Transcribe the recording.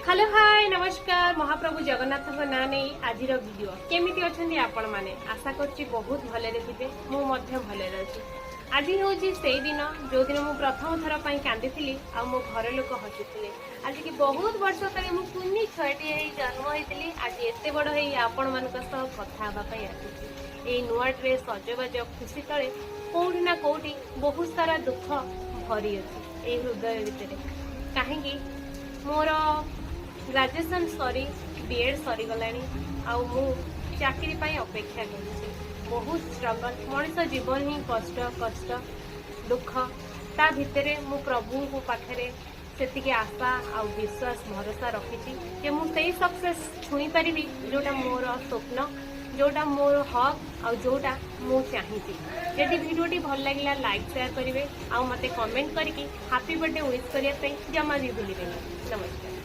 Hello hi नमस्कार महाप्रभु जगन्नाथ ना नहीं आज वीडियो केमिति अछंती आपण माने आशा करछि बहुत भले थे मु मध्य भले अछि। आज हूँ से दिन जो दिन मु प्रथम थर पर कांदी आ मो घर लोक हसुले आज की बहुत वर्ष तले मु कुनी छुआटी जन्म होती आज एत बड़ हो आपण मान कथा आसी नुआ ड्रेस सजबाज खुशी तले कौटी ना कौटी बहुत सारा दुख भरी अच्छी हृदय भितर कहीं मोर ग्रेजुएशन सरी बीएड सरीगला मु चाकरी अपेक्षा कर बहुत स्ट्रगल मनीष जीवन ही कष्ट कष्ट दुख ता भितर मु प्रभु को पाखरे से आशा आ विश्वास भरोसा रखी कि मुझे सक्सेस छुई पारि जोटा मोर स्वप्न जोटा मोर हक आ जोटा मु चाहिए। यदि वीडियोटी भल लगे लाइक शेयर करेंगे आ मते कमेंट करके हैप्पी बर्थडे विश करने जमा भी भूलें। नमस्कार।